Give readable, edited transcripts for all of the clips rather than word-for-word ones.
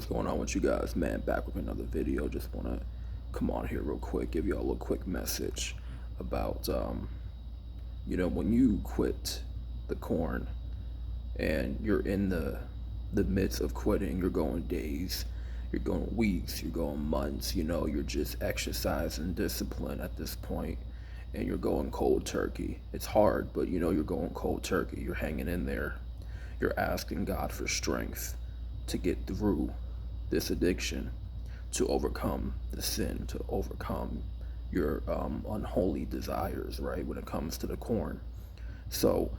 what's going on with you guys, man? Back with another video. Just want to come on here real quick, give y'all a quick message about, when you quit the corn and you're in the midst of quitting, you're going days, you're going weeks, you're going months, you're just exercising discipline at this point and you're going cold turkey. It's hard, but you're going cold turkey. You're hanging in there. You're asking God for strength to get through this addiction, to overcome the sin, to overcome your unholy desires, right? When it comes to the corn. So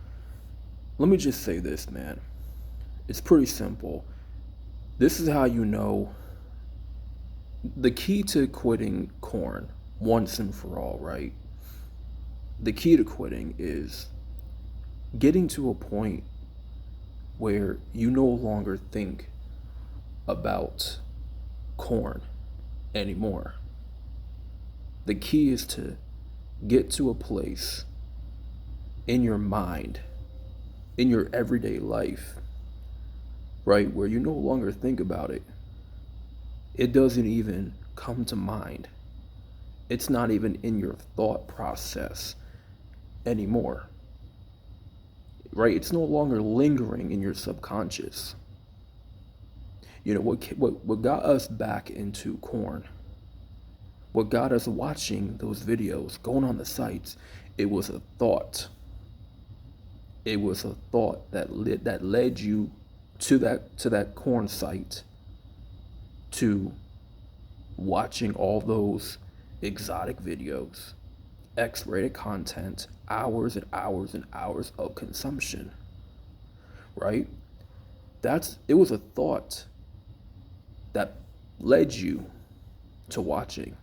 let me just say this, man. It's pretty simple. This is how you know the key to quitting corn once and for all, right? The key to quitting is getting to a point where you no longer think about corn anymore. The key is to get to a place in your mind, in your everyday life, right, where you no longer think about it. It doesn't even come to mind. It's not even in your thought process anymore, right? It's no longer lingering in your subconscious. What got us back into corn, what got us watching those videos, going on the sites, it was a thought. It was a thought that led you to that corn site, to watching all those exotic videos, X-rated content, hours and hours and hours of consumption, right? It was a thought that led you to watching.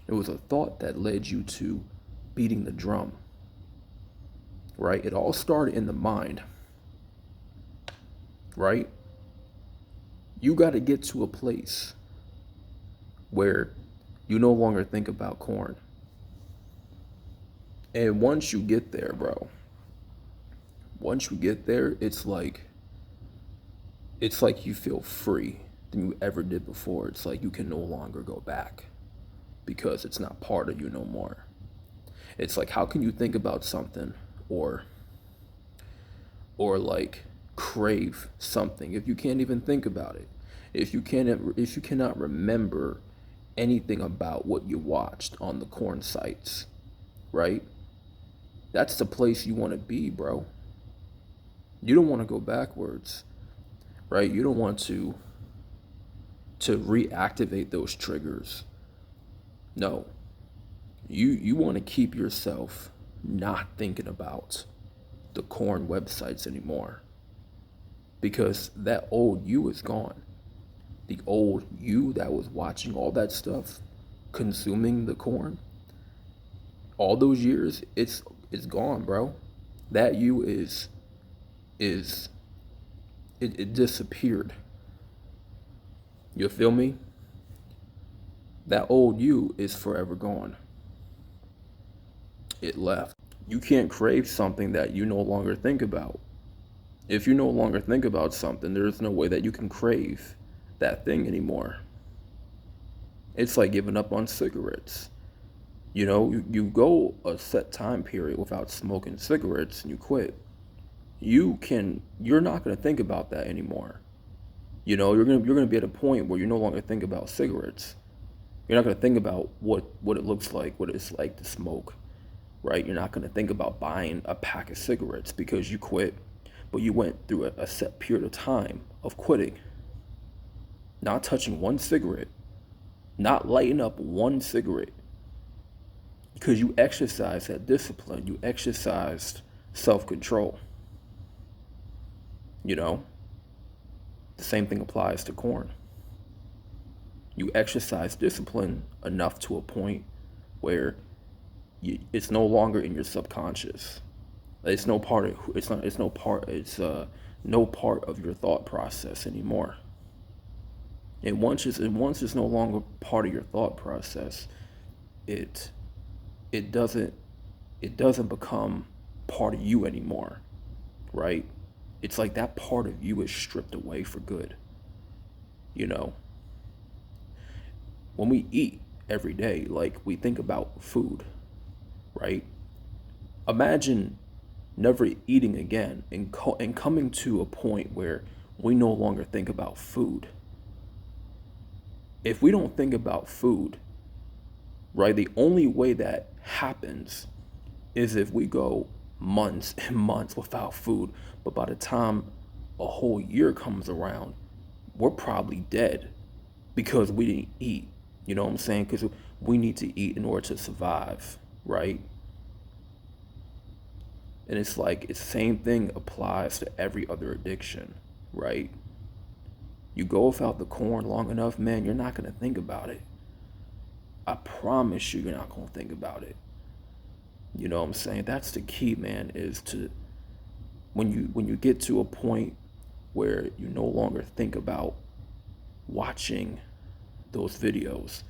It was a thought that led you to beating the drum, right? It all started in the mind, right? You got to get to a place where you no longer think about corn. And once you get there, bro, once you get there, it's like you feel free than you ever did before. It's like you can no longer go back because it's not part of you no more. It's like, how can you think about something or like crave something if you can't even think about it? If you cannot remember anything about what you watched on the corn sites, right? That's the place you want to be, bro. You don't want to go backwards, right? You don't want to reactivate those triggers. No. You want to keep yourself not thinking about the corn websites anymore, because that old you is gone. The old you that was watching all that stuff, consuming the corn, all those years, it's gone, bro. That you it disappeared. You feel me? That old you is forever gone. It left. You can't crave something that you no longer think about. If you no longer think about something, there's no way that you can crave that thing anymore. It's like giving up on cigarettes. You go a set time period without smoking cigarettes and you quit. You're not going to think about that anymore. You're going to be at a point where you no longer think about cigarettes. You're not going to think about what it looks like, what it's like to smoke, right? You're not going to think about buying a pack of cigarettes because you quit, but you went through a set period of time of quitting, not touching one cigarette, not lighting up one cigarette, because you exercised that discipline, you exercised self-control. The same thing applies to corn. You exercise discipline enough to a point where it's no longer in your subconscious. It's no part of your thought process anymore. And once it's no longer part of your thought process, it doesn't become part of you anymore, right? It's like that part of you is stripped away for good. You know, when we eat every day, like we think about food, right? Imagine never eating again and coming to a point where we no longer think about food. If we don't think about food, right, the only way that happens is if we go months and months without food. But by the time a whole year comes around, we're probably dead because we didn't eat. You know what I'm saying? Because we need to eat in order to survive, right? And it's like the same thing applies to every other addiction, right? You go without the corn long enough, man, you're not going to think about it. I promise you, you're not going to think about it. You know what I'm saying? That's the key, man, is to when you get to a point where you no longer think about watching those videos,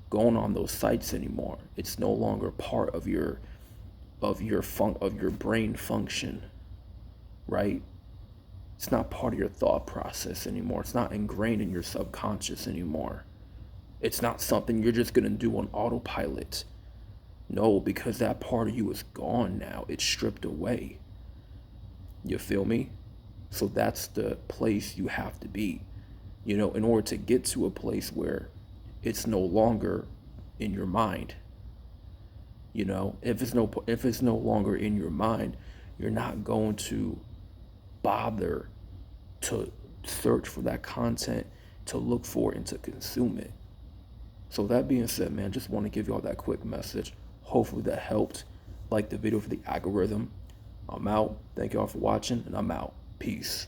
going on those sites anymore. It's no longer part of your brain function, right? It's not part of your thought process anymore. It's not ingrained in your subconscious anymore. It's not something you're just gonna do on autopilot. No, because that part of you is gone now. It's stripped away. You feel me? So that's the place you have to be. You know, in order to get to a place where it's no longer in your mind. You know, if it's no longer in your mind, you're not going to bother to search for that content, to look for it and to consume it. So that being said, man, just want to give y'all that quick message. Hopefully that helped. Like the video for the algorithm. I'm out. Thank y'all for watching, and I'm out. Peace.